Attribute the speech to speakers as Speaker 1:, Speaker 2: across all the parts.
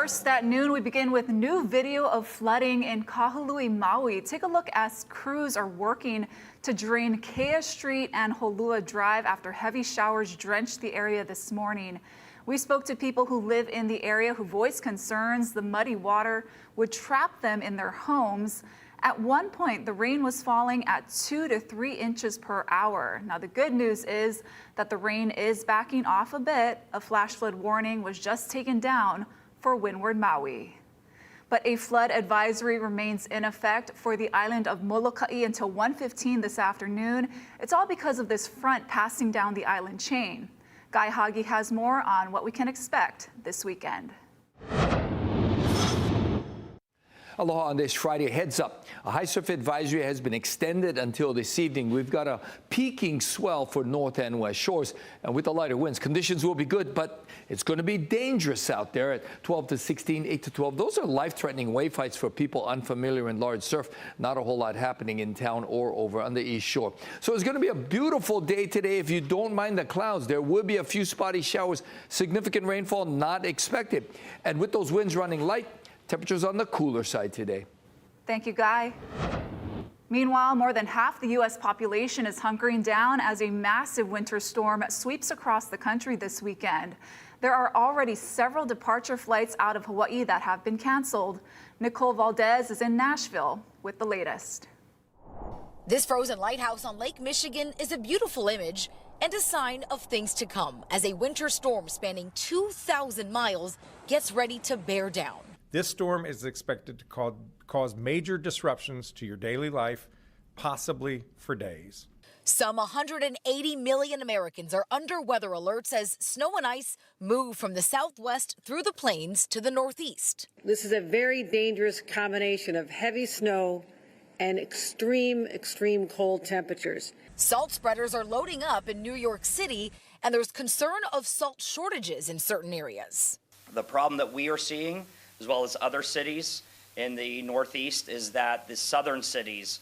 Speaker 1: First at noon, we begin with new video of flooding in Kahului, Maui. Take a look as crews are working to drain Kea Street and Holua Drive after heavy showers drenched the area this morning. We spoke to people who live in the area who voiced concerns the muddy water would trap them in their homes. At one point, the rain was falling at 2 to 3 inches per hour. Now, the good news is that the rain is backing off a bit. A flash flood warning was just taken down for windward Maui. But a flood advisory remains in effect for the island of Molokai until 1:15 this afternoon. It's all because of this front passing down the island chain. Guy Hagi has more on what we can expect this weekend.
Speaker 2: Aloha on this Friday. Heads up. A high surf advisory has been extended until this evening. We've got a peaking swell for north and west shores. And with the lighter winds, conditions will be good, but it's going to be dangerous out there at 12 to 16, 8 to 12. Those are life-threatening wave heights for people unfamiliar in large surf. Not a whole lot happening in town or over on the east shore. So it's going to be a beautiful day today if you don't mind the clouds. There will be a few spotty showers. Significant rainfall not expected. And with those winds running light, temperatures on the cooler side today.
Speaker 1: Thank you, Guy. Meanwhile, more than half the U.S. population is hunkering down as a massive winter storm sweeps across the country this weekend. There are already several departure flights out of Hawaii that have been canceled. Nicole Valdez is in Nashville with the latest.
Speaker 3: This frozen lighthouse on Lake Michigan is a beautiful image and a sign of things to come as a winter storm spanning 2,000 miles gets ready to bear down.
Speaker 4: This storm is expected to cause major disruptions to your daily life, possibly for days.
Speaker 3: Some 180 million Americans are under weather alerts as snow and ice move from the southwest through the plains to the northeast.
Speaker 5: This is a very dangerous combination of heavy snow and extreme cold temperatures.
Speaker 3: Salt spreaders are loading up in New York City, and there's concern of salt shortages in certain areas.
Speaker 6: The problem that we are seeing, as well as other cities in the Northeast, is that the southern cities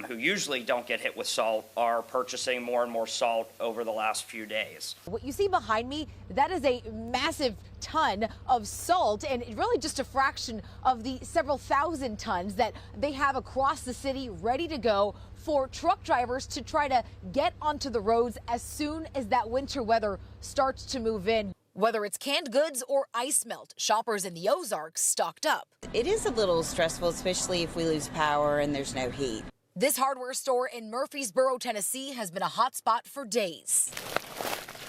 Speaker 6: who usually don't get hit with salt are purchasing more and more salt over the last few days.
Speaker 3: What you see behind me, that is a massive ton of salt, and really just a fraction of the several thousand tons that they have across the city ready to go for truck drivers to try to get onto the roads as soon as that winter weather starts to move in. Whether it's canned goods or ice melt, shoppers in the Ozarks stocked up.
Speaker 7: It is a little stressful, especially if we lose power and there's no heat.
Speaker 3: This hardware store in Murfreesboro, Tennessee has been a hot spot for days.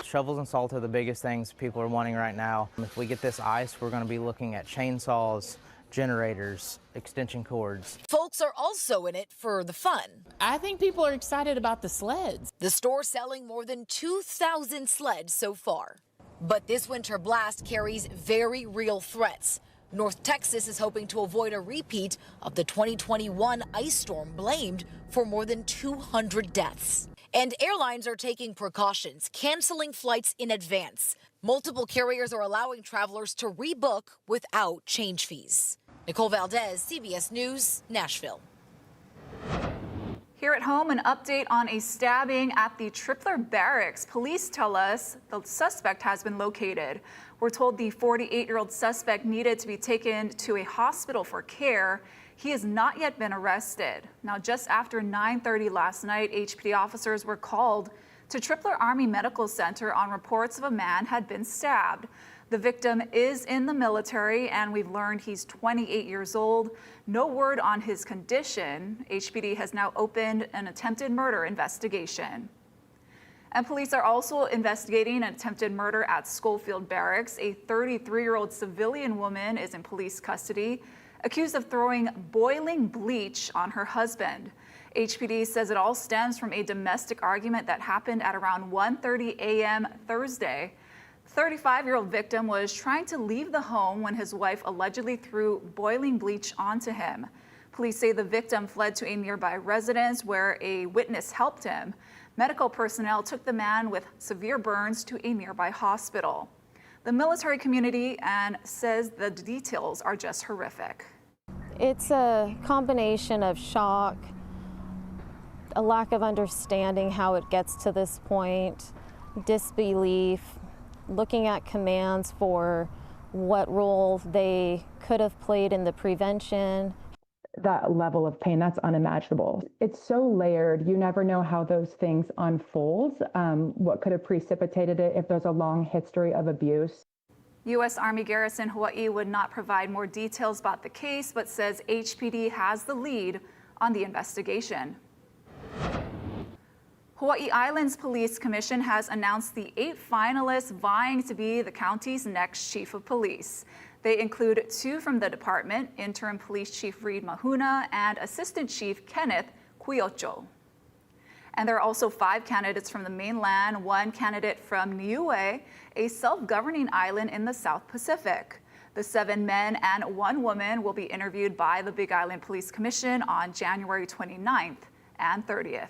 Speaker 8: Shovels and salt are the biggest things people are wanting right now. If we get this ice, we're going to be looking at chainsaws, generators, extension cords.
Speaker 3: Folks are also in it for the fun.
Speaker 9: I think people are excited about the sleds.
Speaker 3: The store selling more than 2,000 sleds so far. But this winter blast carries very real threats. North Texas is hoping to avoid a repeat of the 2021 ice storm blamed for more than 200 deaths. And airlines are taking precautions, canceling flights in advance. Multiple carriers are allowing travelers to rebook without change fees. Nicole Valdez, CBS News, Nashville.
Speaker 1: Here at home, an update on a stabbing at the Tripler Barracks. Police tell us the suspect has been located. We're told the 48-year-old suspect needed to be taken to a hospital for care. He has not yet been arrested. Now, just after 9:30 last night, HPD officers were called to Tripler Army Medical Center on reports of a man had been stabbed. The victim is in the military, and we've learned he's 28 years old. No word on his condition. HPD has now opened an attempted murder investigation. And police are also investigating an attempted murder at Schofield Barracks. A 33-year-old civilian woman is in police custody, accused of throwing boiling bleach on her husband. HPD says it all stems from a domestic argument that happened at around 1:30 a.m. Thursday. 35-year-old victim was trying to leave the home when his wife allegedly threw boiling bleach onto him. Police say the victim fled to a nearby residence where a witness helped him. Medical personnel took the man with severe burns to a nearby hospital. The military community says the details are just horrific.
Speaker 10: It's a combination of shock, a lack of understanding how it gets to this point, disbelief, looking at commands for what role they could have played in the prevention.
Speaker 11: That level of pain, that's unimaginable. It's so layered. You never know how those things unfold, what could have precipitated it if there's a long history of abuse.
Speaker 1: U.S. Army Garrison Hawaii would not provide more details about the case, but says HPD has the lead on the investigation. Hawaii Islands Police Commission has announced the 8 finalists vying to be the county's next chief of police. They include 2 from the department, Interim Police Chief Reed Mahuna and Assistant Chief Kenneth Cuyocho. And there are also 5 candidates from the mainland, 1 candidate from Niue, a self-governing island in the South Pacific. The 7 men and 1 woman will be interviewed by the Big Island Police Commission on January 29th and 30th.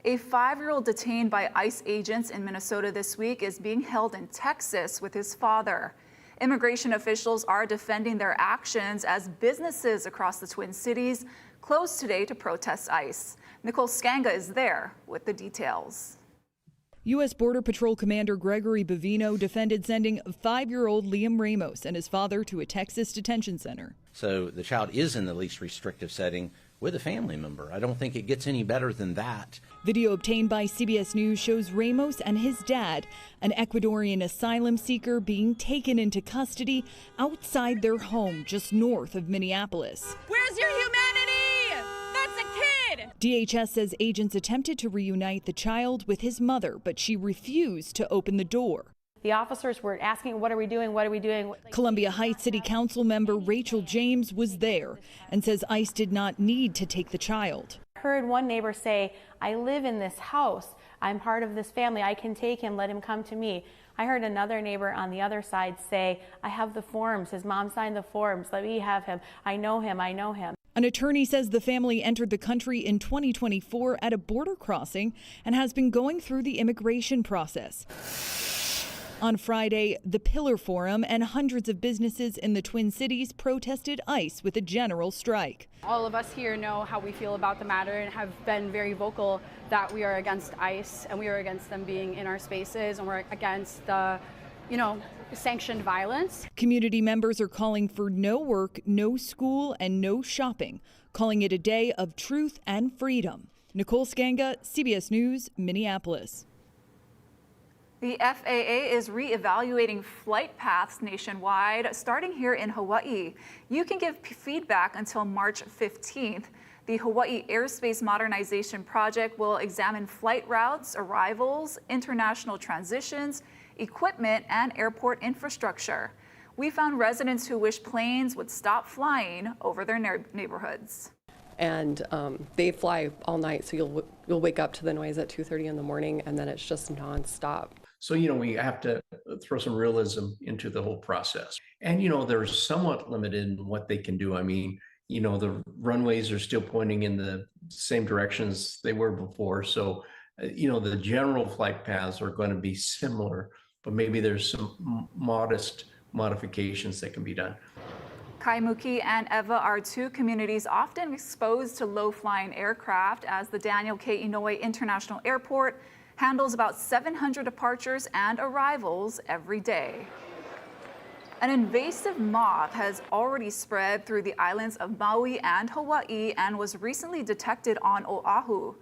Speaker 1: A 5-year-old detained by ICE agents in Minnesota this week is being held in Texas with his father. Immigration officials are defending their actions as businesses across the Twin Cities closed today to protest ICE. Nicole Skanga is there with the details.
Speaker 12: U.S. Border Patrol Commander Gregory Bovino defended sending 5-year-old Liam Ramos and his father to a Texas detention center.
Speaker 13: So the child is in the least restrictive setting with a family member. I don't think it gets any better than that.
Speaker 12: Video obtained by CBS News shows Ramos and his dad, an Ecuadorian asylum seeker, being taken into custody outside their home just north of Minneapolis.
Speaker 14: Where's your humanity? That's a kid!
Speaker 12: DHS says agents attempted to reunite the child with his mother, but she refused to open the door.
Speaker 15: The officers were asking, what are we doing? What are we doing?
Speaker 12: Columbia Heights City Council member Rachel James was there and says ICE did not need to take the child.
Speaker 15: I heard one neighbor say, I live in this house. I'm part of this family. I can take him. Let him come to me. I heard another neighbor on the other side say, I have the forms. His mom signed the forms. Let me have him. I know him. I know him.
Speaker 12: An attorney says the family entered the country in 2024 at a border crossing and has been going through the immigration process. On Friday, the Pillar Forum and hundreds of businesses in the Twin Cities protested ICE with a general strike.
Speaker 16: All of us here know how we feel about the matter and have been very vocal that we are against ICE and we are against them being in our spaces and we're against the, sanctioned violence.
Speaker 12: Community members are calling for no work, no school, and no shopping, calling it a day of truth and freedom. Nicole Skanga, CBS News, Minneapolis.
Speaker 1: The FAA is reevaluating flight paths nationwide, starting here in Hawaii. You can give feedback until March 15th. The Hawaii Airspace Modernization Project will examine flight routes, arrivals, international transitions, equipment, and airport infrastructure. We found residents who wish planes would stop flying over their neighborhoods.
Speaker 17: And they fly all night, so you'll wake up to the noise at 2:30 in the morning, and then it's just nonstop.
Speaker 18: So, we have to throw some realism into the whole process. And, they're somewhat limited in what they can do. I mean, the runways are still pointing in the same directions they were before. So, the general flight paths are going to be similar, but maybe there's some modest modifications that can be done.
Speaker 1: Kaimuki and Ewa are 2 communities often exposed to low-flying aircraft, as the Daniel K. Inouye International Airport handles about 700 departures and arrivals every day. An invasive moth has already spread through the islands of Maui and Hawaii and was recently detected on Oahu.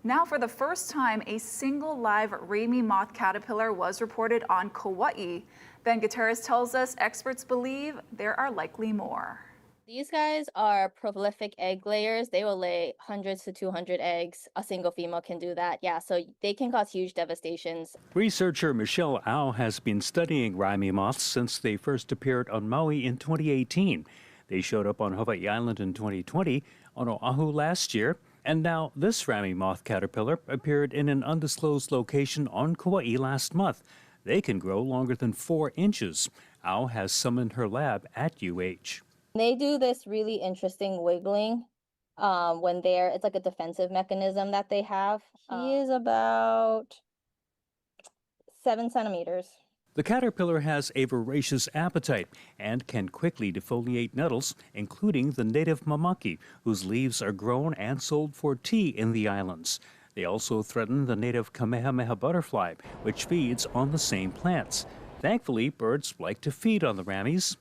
Speaker 1: Now, for the first time, a single live Ramie moth caterpillar was reported on Kauai. Ben Gutierrez tells us experts believe there are likely more.
Speaker 19: These guys are prolific egg layers. They will lay hundreds to 200 eggs. A single female can do that. Yeah, so they can cause huge devastations.
Speaker 20: Researcher Michelle Au has been studying Ramie moths since they first appeared on Maui in 2018. They showed up on Hawaii Island in 2020, on Oahu last year, and now this Ramie moth caterpillar appeared in an undisclosed location on Kauai last month. They can grow longer than 4 inches. Au has summoned her lab at UH.
Speaker 19: They do this really interesting wiggling when it's like a defensive mechanism that they have. He is about 7 centimeters.
Speaker 20: The caterpillar has a voracious appetite and can quickly defoliate nettles, including the native mamaki, whose leaves are grown and sold for tea in the islands. They also threaten the native Kamehameha butterfly, which feeds on the same plants. Thankfully, birds like to feed on the rammies.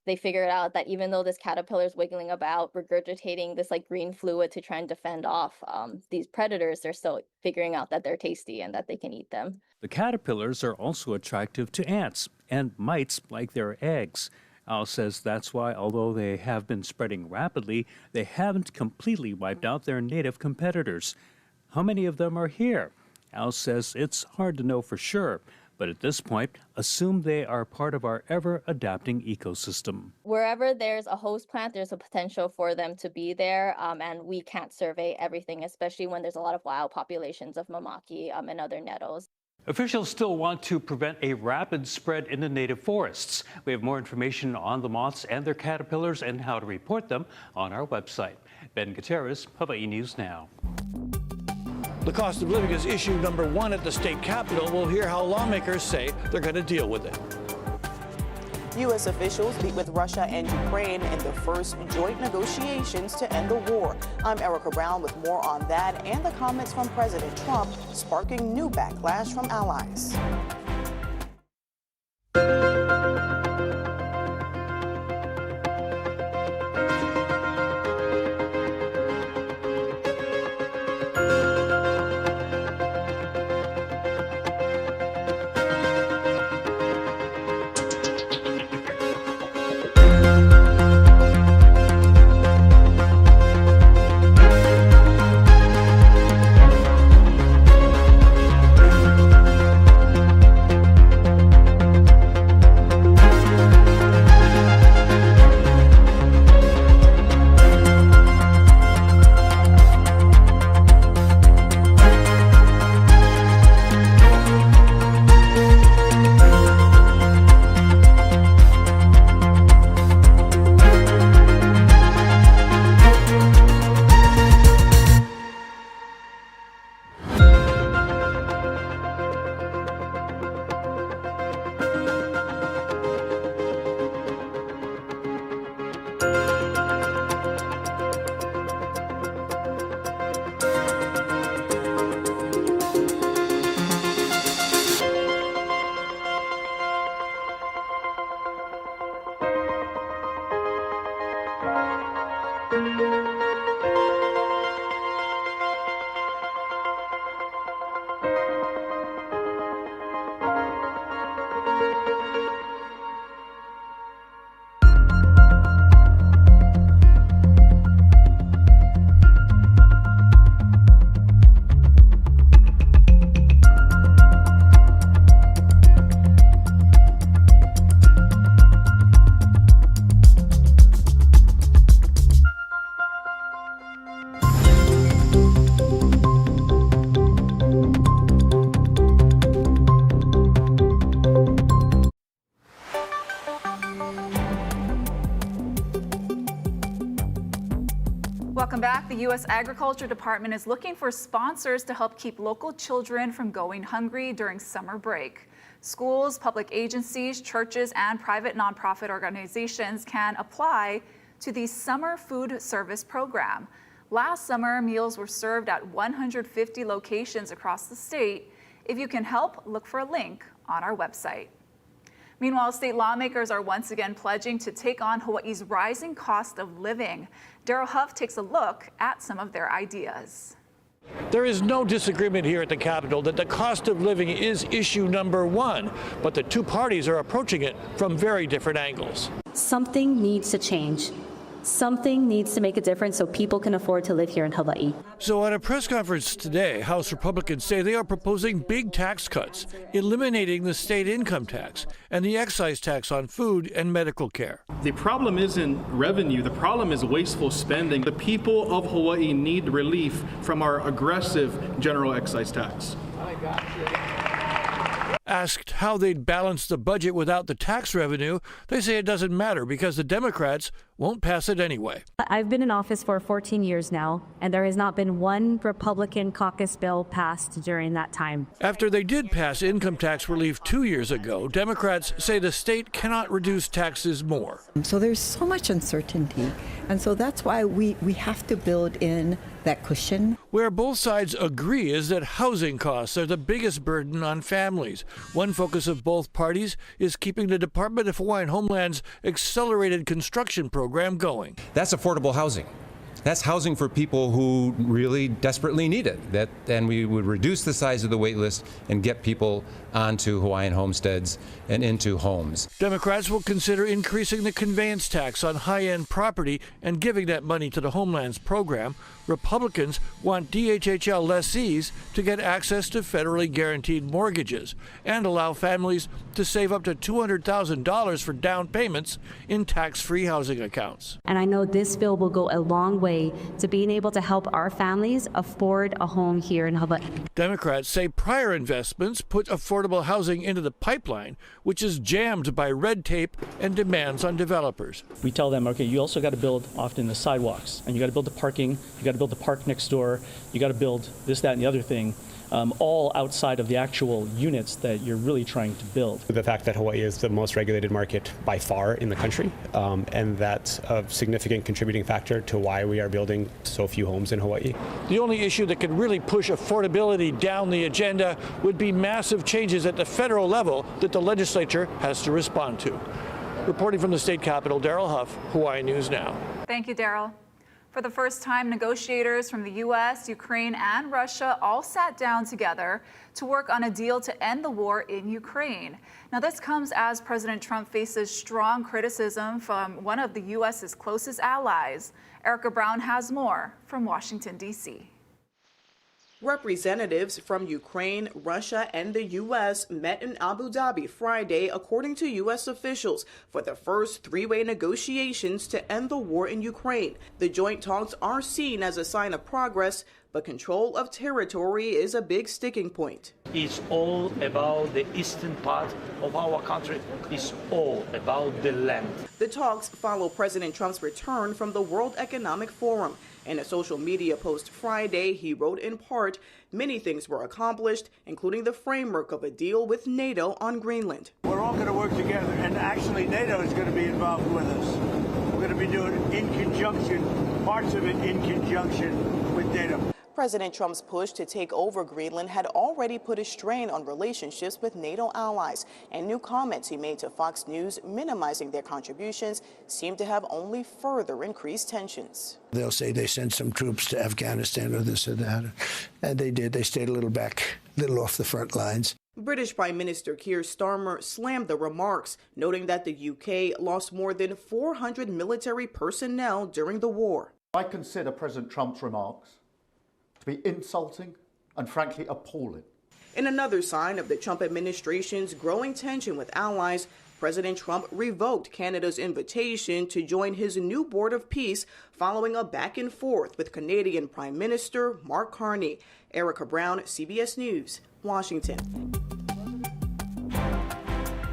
Speaker 19: They figured out that even though this caterpillar is wiggling about, regurgitating this like green fluid to try and defend off these predators, they're still figuring out that they're tasty and that they can eat them.
Speaker 20: The caterpillars are also attractive to ants, and mites like their eggs. Al says that's why, although they have been spreading rapidly, they haven't completely wiped out their native competitors. How many of them are here? Al says it's hard to know for sure, but at this point, assume they are part of our ever-adapting ecosystem.
Speaker 19: Wherever there's a host plant, there's a potential for them to be there, and we can't survey everything, especially when there's a lot of wild populations of mamaki and other nettles.
Speaker 20: Officials still want to prevent a rapid spread into native forests. We have more information on the moths and their caterpillars and how to report them on our website. Ben Gutierrez, Hawaii News Now.
Speaker 21: The cost of living is issue number one at the state capitol. We'll hear how lawmakers say they're going to deal with it.
Speaker 22: U.S. officials meet with Russia and Ukraine in the first joint negotiations to end the war. I'm Erica Brown with more on that and the comments from President Trump sparking new backlash from allies.
Speaker 1: Welcome back. The U.S. Agriculture Department is looking for sponsors to help keep local children from going hungry during summer break. Schools, public agencies, churches, and private nonprofit organizations can apply to the Summer Food Service Program. Last summer, meals were served at 150 locations across the state. If you can help, look for a link on our website. Meanwhile, state lawmakers are once again pledging to take on Hawaii's rising cost of living. Daryl Huff takes a look at some of their ideas.
Speaker 21: There is no disagreement here at the Capitol that the cost of living is issue number one, but the two parties are approaching it from very different angles.
Speaker 23: Something needs to change. Something needs to make a difference so people can afford to live here in Hawaii.
Speaker 21: So at a press conference today, House Republicans say they are proposing big tax cuts, eliminating the state income tax and the excise tax on food and medical care.
Speaker 24: The problem isn't revenue, the problem is wasteful spending. The people of Hawaii need relief from our aggressive general excise tax.
Speaker 21: Asked how they'd balance the budget without the tax revenue, they say it doesn't matter because the Democrats won't pass it anyway.
Speaker 23: I've been in office for 14 years now, and there has not been one Republican caucus bill passed during that time.
Speaker 21: After they did pass income tax relief 2 years ago, Democrats say the state cannot reduce taxes more.
Speaker 2: So there's so much uncertainty, and so that's why we have to build in that cushion.
Speaker 21: Where both sides agree is that housing costs are the biggest burden on families. One focus of both parties is keeping the Department of Hawaiian Homeland's accelerated construction program going.
Speaker 4: That's affordable housing. That's housing for people who really desperately need it. And we would reduce the size of the wait list and get people onto Hawaiian homesteads and into homes.
Speaker 21: Democrats will consider increasing the conveyance tax on high-end property and giving that money to the Homelands program. Republicans want DHHL lessees to get access to federally guaranteed mortgages and allow families to save up to $200,000 for down payments in tax-free housing accounts.
Speaker 23: And I know this bill will go a long way to being able to help our families afford a home here in Hawaii.
Speaker 21: Democrats say prior investments put affordable housing into the pipeline, which is jammed by red tape and demands on developers.
Speaker 5: We tell them, okay, you also got to build often the sidewalks, and you got to build the parking, you got to build the park next door, you got to build this, that, and the other thing, all outside of the actual units that you're really trying to build.
Speaker 6: The fact that Hawaii is the most regulated market by far in the country, and that's a significant contributing factor to why we are building so few homes in Hawaii.
Speaker 21: The only issue that could really push affordability down the agenda would be massive changes at the federal level that the legislature has to respond to. Reporting from the state capitol, Daryl Huff, Hawaii News Now.
Speaker 1: Thank you, Daryl. For the first time, negotiators from the U.S., Ukraine, and Russia all sat down together to work on a deal to end the war in Ukraine. Now, this comes as President Trump faces strong criticism from one of the U.S.'s closest allies. Erica Brown has more from Washington, D.C.
Speaker 22: Representatives from Ukraine, Russia, and the U.S. met in Abu Dhabi Friday, according to U.S. officials, for the first three-way negotiations to end the war in Ukraine. The joint talks are seen as a sign of progress, but control of territory is a big sticking point.
Speaker 25: It's all about the eastern part of our country. It's all about the land.
Speaker 22: The talks follow President Trump's return from the World Economic Forum. In a social media post Friday, he wrote in part, many things were accomplished, including the framework of a deal with NATO on Greenland.
Speaker 26: We're all going to work together, and actually NATO is going to be involved with us. We're going to be doing it in conjunction, parts of it in conjunction with NATO.
Speaker 22: President Trump's push to take over Greenland had already put a strain on relationships with NATO allies, and new comments he made to Fox News minimizing their contributions seem to have only further increased tensions.
Speaker 27: They'll say they sent some troops to Afghanistan or this or that, and they did. They stayed a little back, a little off the front lines.
Speaker 22: British Prime Minister Keir Starmer slammed the remarks, noting that the UK lost more than 400 military personnel during the war.
Speaker 28: I consider President Trump's remarks to be insulting and frankly appalling.
Speaker 22: In another sign of the Trump administration's growing tension with allies, President Trump revoked Canada's invitation to join his new Board of Peace following a back and forth with Canadian Prime Minister Mark Carney. Erica Brown, CBS News, Washington.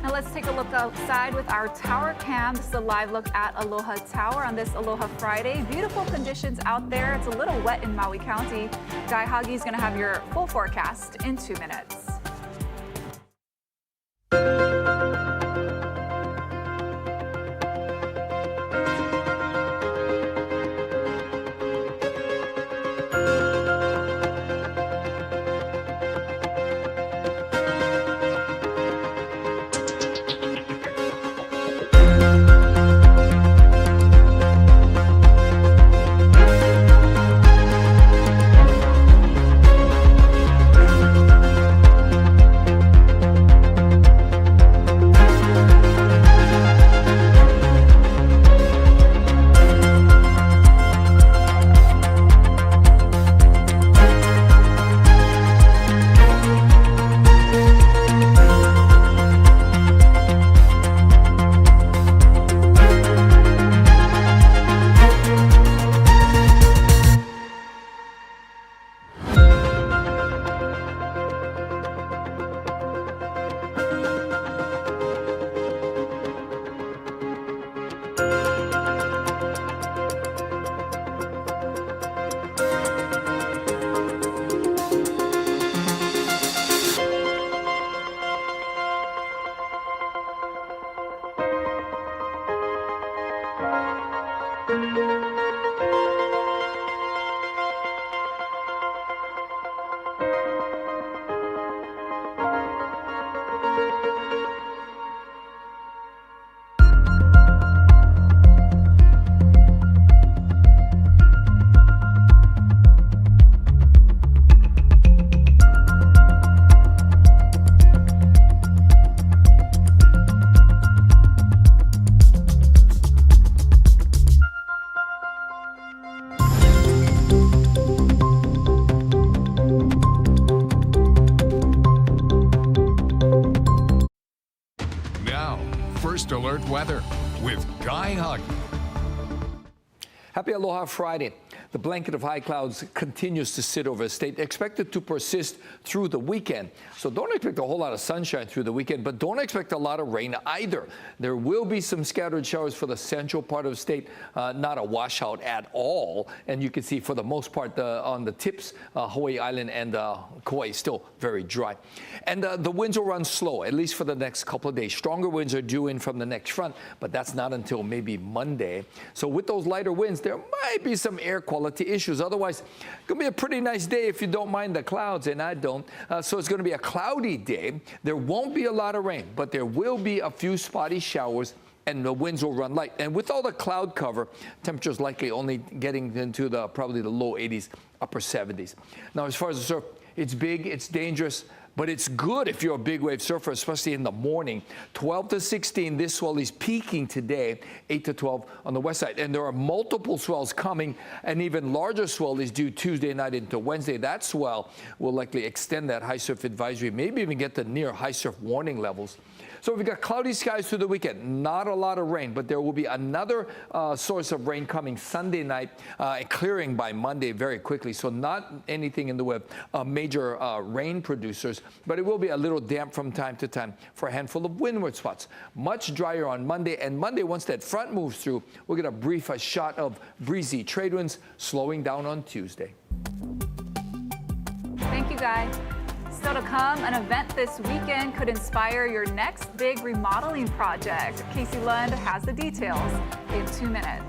Speaker 1: Now let's take a look outside with our tower cam. This is a live look at Aloha Tower on this Aloha Friday. Beautiful conditions out there. It's a little wet in Maui County. Guy Hoggy is going to have your full forecast in 2 minutes.
Speaker 3: Desert weather with Guy Huggy.
Speaker 7: Happy Aloha Friday. The blanket of high clouds continues to sit over the state, expected to persist through the weekend. So don't expect a whole lot of sunshine through the weekend, but don't expect a lot of rain either. There will be some scattered showers for the central part of the state, not a washout at all. And you can see for the most part on the tips, Hawaii Island and Kauai still very dry. And the winds will run slow, at least for the next couple of days. Stronger winds are due in from the next front, but that's not until maybe Monday. So with those lighter winds, there might be some air quality issues. Otherwise, it's going to be a pretty nice day if you don't mind the clouds, and I don't. So it's going to be a cloudy day. There won't be a lot of rain, but there will be a few spotty showers, and the winds will run light. And with all the cloud cover, temperatures likely only getting into probably the low 80s, upper 70s. Now, as far as the surf, it's big, it's dangerous, but it's good if you're a big wave surfer, especially in the morning. 12 to 16, this swell is peaking today, 8 to 12 on the west side. And there are multiple swells coming, and even larger swell is due Tuesday night into Wednesday. That swell will likely extend that high surf advisory, maybe even get to near high surf warning levels. So we've got cloudy skies through the weekend, not a lot of rain, but there will be another source of rain coming Sunday night, clearing by Monday very quickly. So not anything in the way of major rain producers, but it will be a little damp from time to time for a handful of windward spots. Much drier on Monday, and Monday, once that front moves through, we'll get a brief shot of breezy trade winds slowing down on Tuesday.
Speaker 1: Thank you, Guy. Still to come, an event this weekend could inspire your next big remodeling project. Casey Lund has the details in 2 minutes.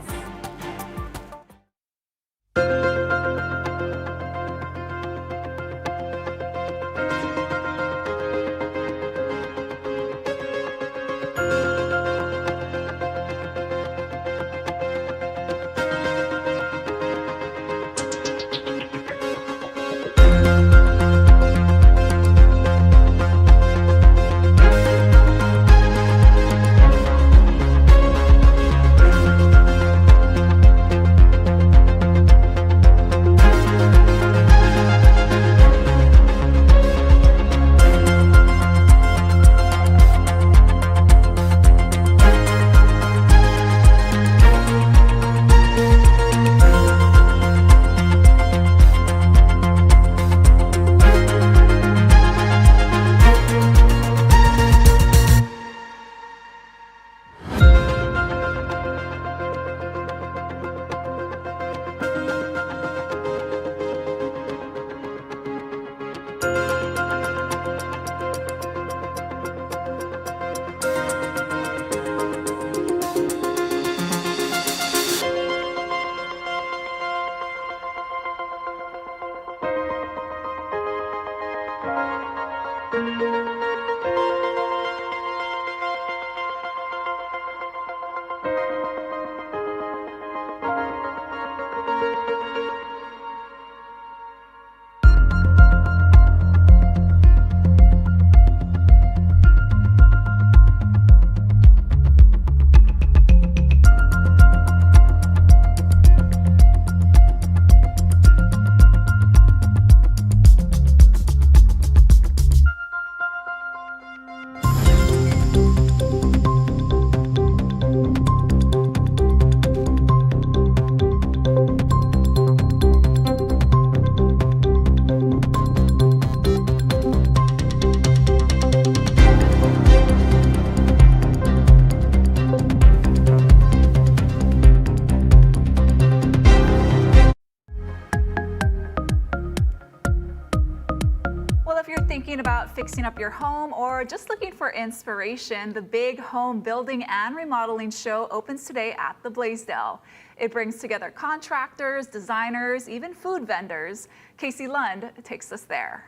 Speaker 1: About fixing up your home or just looking for inspiration, the Big Home Building and Remodeling Show opens today at the Blaisdell. It brings together contractors, designers, even food vendors. Casey Lund takes us there.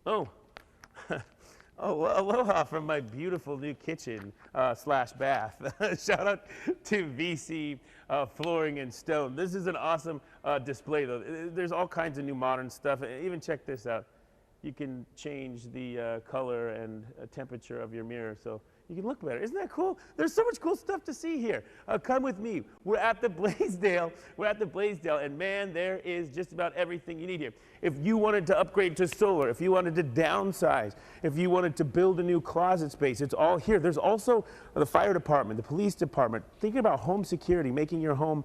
Speaker 8: Oh, well, aloha from my beautiful new kitchen slash bath. Shout out to VC Flooring and Stone. This is an awesome display though. There's all kinds of new modern stuff. Even check this out. You can change the color and temperature of your mirror. So you can look better. Isn't that cool? There's so much cool stuff to see here. Come with me. We're at the Blaisdell. We're at the Blaisdell, and man, there is just about everything you need here. If you wanted to upgrade to solar, if you wanted to downsize, if you wanted to build a new closet space, it's all here. There's also the fire department, the police department, thinking about home security, making your home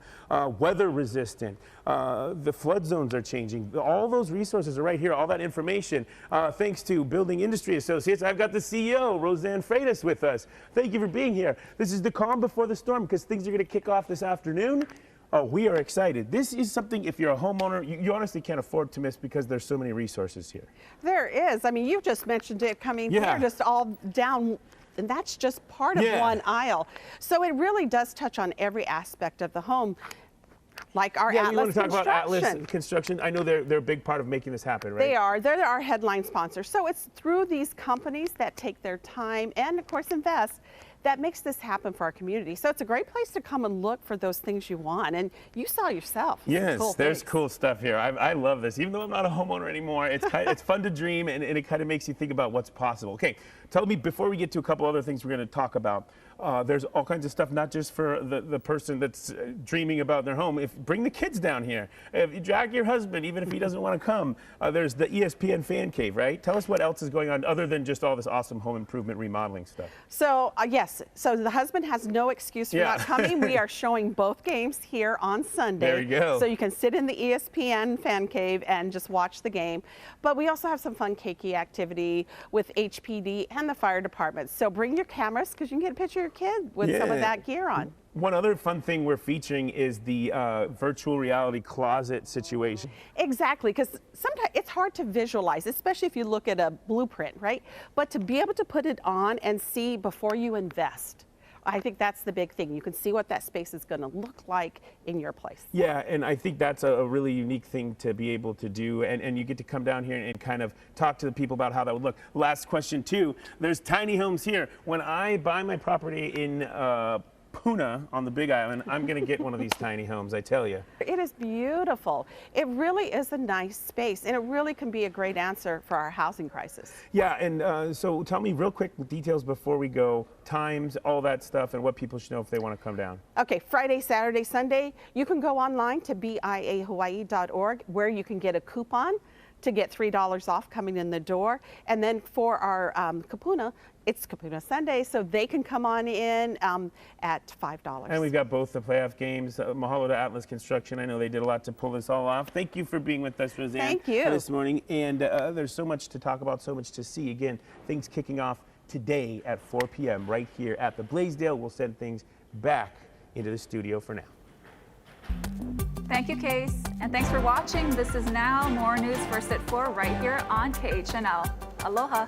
Speaker 8: weather resistant. The flood zones are changing. All those resources are right here, all that information, thanks to Building Industry Associates. I've got the CEO, Roseanne Freitas, with us. Thank you for being here. This is the calm before the storm, because things are going to kick off this afternoon. Oh, we are excited. This is something, if you're a homeowner, you honestly can't afford to miss, because there's so many resources here.
Speaker 9: There is. I mean, you just mentioned it coming
Speaker 8: Yeah.
Speaker 9: here, just all down, and that's just part of one aisle. So it really does touch on every aspect of the home, like our
Speaker 8: Yeah,
Speaker 9: Atlas
Speaker 8: you want to talk about
Speaker 9: Construction.
Speaker 8: Atlas Construction? I know they're a big part of making this happen, right?
Speaker 9: They are. They're our headline sponsor. So it's through these companies that take their time and, of course, invest that makes this happen for our community. So it's a great place to come and look for those things you want. And you saw yourself.
Speaker 8: Yes,
Speaker 9: Cool
Speaker 8: there's
Speaker 9: things.
Speaker 8: cool stuff here. I love this. Even though I'm not a homeowner anymore, it's it's fun to dream, and it kind of makes you think about what's possible. Okay, tell me, before we get to a couple other things we're going to talk about, there's all kinds of stuff, not just for the person that's dreaming about their home. Bring the kids down here. If you drag your husband, even if he doesn't want to come, there's the ESPN Fan Cave, right? Tell us what else is going on other than just all this awesome home improvement remodeling stuff.
Speaker 9: So yes, so the husband has no excuse for
Speaker 8: Yeah.
Speaker 9: not coming. We are showing both games here on Sunday.
Speaker 8: There you go.
Speaker 9: So you can sit in the ESPN Fan Cave and just watch the game. But we also have some fun cakey activity with HPD and the fire department. So bring your cameras, because you can get a picture of your kid with some of
Speaker 8: Yeah.
Speaker 9: that gear on.
Speaker 8: One other fun thing we're featuring is the virtual reality closet situation.
Speaker 9: Exactly, because sometimes it's hard to visualize, especially if you look at a blueprint, right? But to be able to put it on and see before you invest, I think that's the big thing. You can see what that space is going to look like in your place.
Speaker 8: Yeah, and I think that's a really unique thing to be able to do, and you get to come down here and kind of talk to the people about how that would look. Last question too, there's tiny homes here. When I buy my property in Puna on the Big Island, I'm going to get one of these tiny homes, I tell you.
Speaker 9: It is beautiful. It really is a nice space, and it really can be a great answer for our housing crisis.
Speaker 8: Yeah, and so tell me real quick details before we go, times, all that stuff, and what people should know if they want to come down.
Speaker 9: Okay, Friday, Saturday, Sunday, you can go online to biahawaii.org, where you can get a coupon to get $3 off coming in the door. And then for our Kapuna, it's Kapuna Sunday, so they can come on in at $5.
Speaker 8: And we've got both the playoff games. Mahalo to Atlas Construction. I know they did a lot to pull this all off. Thank you for being with us, Roseanne.
Speaker 9: Thank you.
Speaker 8: This morning. And there's so much to talk about, so much to see. Again, things kicking off today at 4 p.m. right here at the Blaisdell. We'll send things back into the studio for now.
Speaker 1: Thank you, Case. And thanks for watching. This is Now. More news first at 4 right here on KHNL. Aloha.